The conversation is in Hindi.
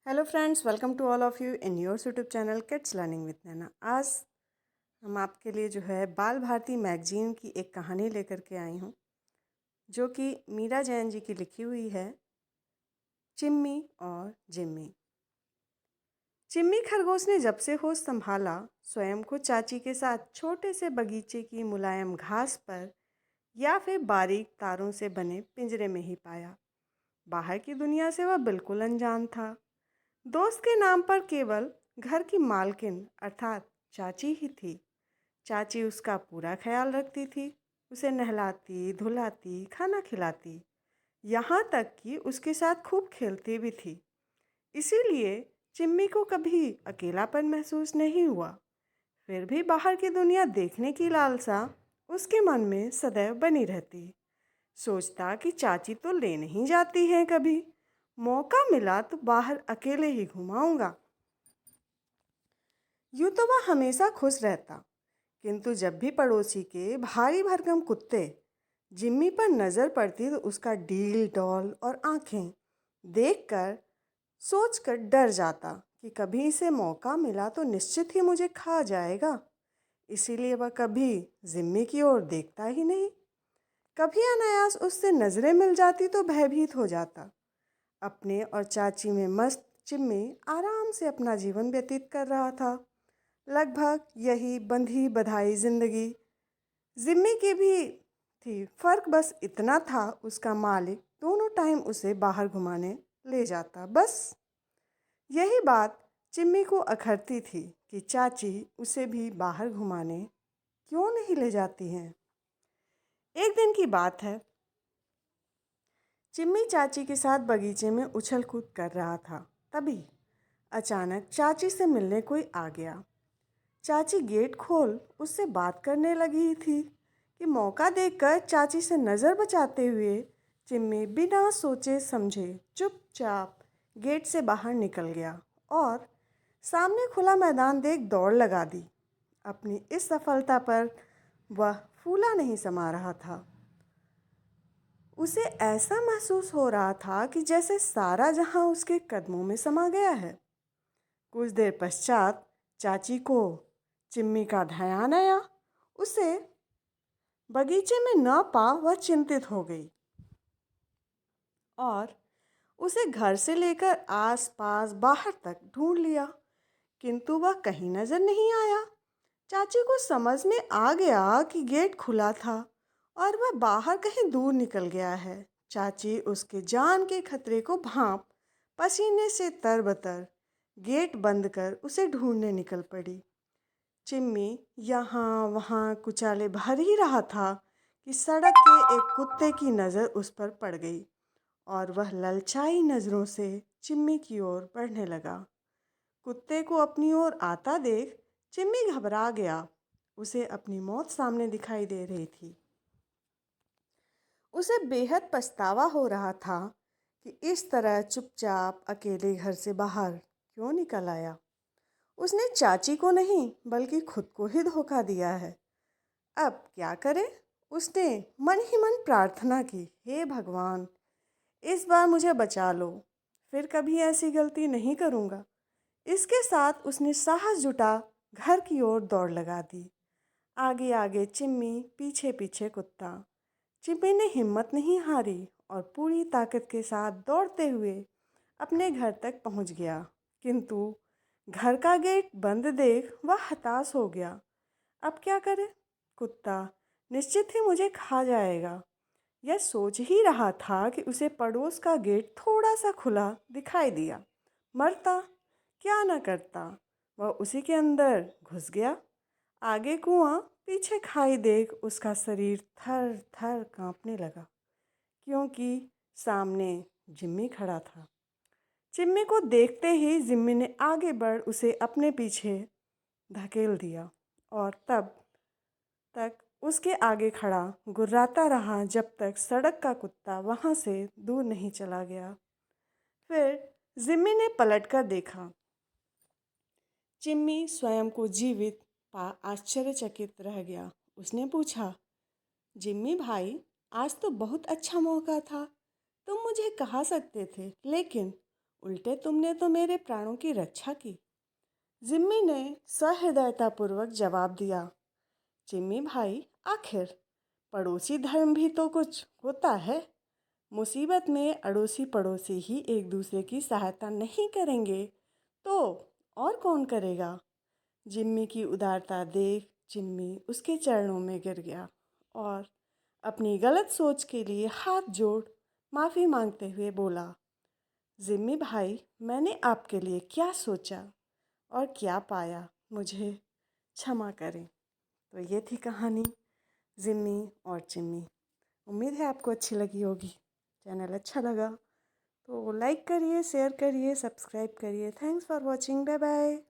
Hello friends, welcome to all of you in your YouTube channel kids learning with Naina. आज हम आपके लिए जो है बाल भारती मैगजीन की एक कहानी लेकर के आई हूँ, जो कि मीरा जैन जी की लिखी हुई है, चिम्मी और जिम्मी। चिम्मी खरगोश ने जब से होश संभाला, स्वयं को चाची के साथ छोटे से बगीचे की मुलायम घास पर या फिर बारीक तारों से बने पिंजरे में ही पाया। बाहर की दुनिया से वह बिल्कुल अनजान था। दोस्त के नाम पर केवल घर की मालकिन अर्थात चाची ही थी। चाची उसका पूरा ख्याल रखती थी, उसे नहलाती, धुलाती, खाना खिलाती, यहाँ तक कि उसके साथ खूब खेलती भी थी। इसीलिए चिम्मी को कभी अकेलापन महसूस नहीं हुआ। फिर भी बाहर की दुनिया देखने की लालसा उसके मन में सदैव बनी रहती। सोचता कि चाची तो ले नहीं जाती हैं कभी, मौका मिला तो बाहर अकेले ही घुमाऊंगा। यूँ तो वह हमेशा खुश रहता, किंतु जब भी पड़ोसी के भारी भरकम कुत्ते जिम्मी पर नज़र पड़ती तो उसका डील डॉल और आंखें देखकर सोचकर डर जाता कि कभी इसे मौका मिला तो निश्चित ही मुझे खा जाएगा। इसीलिए वह कभी जिम्मी की ओर देखता ही नहीं। कभी अनायास उससे नज़रें मिल जाती तो भयभीत हो जाता। अपने और चाची में मस्त चिम्मी आराम से अपना जीवन व्यतीत कर रहा था। लगभग यही बंधी बधाई जिंदगी जिम्मी की भी थी। फर्क बस इतना था, उसका मालिक दोनों टाइम उसे बाहर घुमाने ले जाता। बस यही बात चिम्मी को अखरती थी कि चाची उसे भी बाहर घुमाने क्यों नहीं ले जाती हैं। एक दिन की बात है, चिम्मी चाची के साथ बगीचे में उछल कूद कर रहा था। तभी अचानक चाची से मिलने कोई आ गया। चाची गेट खोल उससे बात करने लगी थी कि मौका देखकर चाची से नज़र बचाते हुए चिम्मी बिना सोचे समझे चुपचाप गेट से बाहर निकल गया और सामने खुला मैदान देख दौड़ लगा दी। अपनी इस सफलता पर वह फूला नहीं समा रहा था। उसे ऐसा महसूस हो रहा था कि जैसे सारा जहां उसके कदमों में समा गया है। कुछ देर पश्चात चाची को चिम्मी का ध्यान आया। उसे बगीचे में न पा वह चिंतित हो गई और उसे घर से लेकर आस पास बाहर तक ढूंढ लिया, किंतु वह कहीं नज़र नहीं आया। चाची को समझ में आ गया कि गेट खुला था और वह बाहर कहीं दूर निकल गया है। चाची उसके जान के खतरे को भांप पसीने से तरबतर गेट बंद कर उसे ढूंढने निकल पड़ी। चिम्मी यहाँ वहाँ कुचाले भर ही रहा था कि सड़क के एक कुत्ते की नज़र उस पर पड़ गई और वह ललचाई नज़रों से चिम्मी की ओर बढ़ने लगा। कुत्ते को अपनी ओर आता देख चिम्मी घबरा गया। उसे अपनी मौत सामने दिखाई दे रही थी। उसे बेहद पछतावा हो रहा था कि इस तरह चुपचाप अकेले घर से बाहर क्यों निकल आया। उसने चाची को नहीं बल्कि खुद को ही धोखा दिया है। अब क्या करे? उसने मन ही मन प्रार्थना की, हे भगवान, इस बार मुझे बचा लो, फिर कभी ऐसी गलती नहीं करूँगा। इसके साथ उसने साहस जुटा घर की ओर दौड़ लगा दी। आगे आगे चिम्मी, पीछे पीछे कुत्ता। चिम्मी ने हिम्मत नहीं हारी और पूरी ताकत के साथ दौड़ते हुए अपने घर तक पहुंच गया, किंतु घर का गेट बंद देख वह हताश हो गया। अब क्या करे? कुत्ता निश्चित ही मुझे खा जाएगा। यह सोच ही रहा था कि उसे पड़ोस का गेट थोड़ा सा खुला दिखाई दिया। मरता क्या न करता, वह उसी के अंदर घुस गया। आगे कुआं, पीछे खाई देख उसका शरीर थर थर कांपने लगा, क्योंकि सामने जिम्मी खड़ा था। जिम्मी को देखते ही जिम्मी ने आगे बढ़ उसे अपने पीछे धकेल दिया और तब तक उसके आगे खड़ा गुर्राता रहा जब तक सड़क का कुत्ता वहाँ से दूर नहीं चला गया। फिर जिम्मी ने पलटकर देखा। चिम्मी स्वयं को जीवित पा आश्चर्यचकित रह गया। उसने पूछा, जिम्मी भाई, आज तो बहुत अच्छा मौका था, तुम मुझे कहा सकते थे, लेकिन उल्टे तुमने तो मेरे प्राणों की रक्षा की। जिम्मी ने सहृदयतापूर्वक जवाब दिया, जिम्मी भाई, आखिर पड़ोसी धर्म भी तो कुछ होता है। मुसीबत में अड़ोसी पड़ोसी ही एक दूसरे की सहायता नहीं करेंगे तो और कौन करेगा। जिम्मी की उदारता देख जिम्मी उसके चरणों में गिर गया और अपनी गलत सोच के लिए हाथ जोड़ माफ़ी मांगते हुए बोला, जिम्मी भाई, मैंने आपके लिए क्या सोचा और क्या पाया, मुझे क्षमा करें। तो ये थी कहानी जिम्मी और चिम्मी। उम्मीद है आपको अच्छी लगी होगी। चैनल अच्छा लगा तो लाइक करिए, शेयर करिए, सब्सक्राइब करिए। Thanks for watching. Bye bye.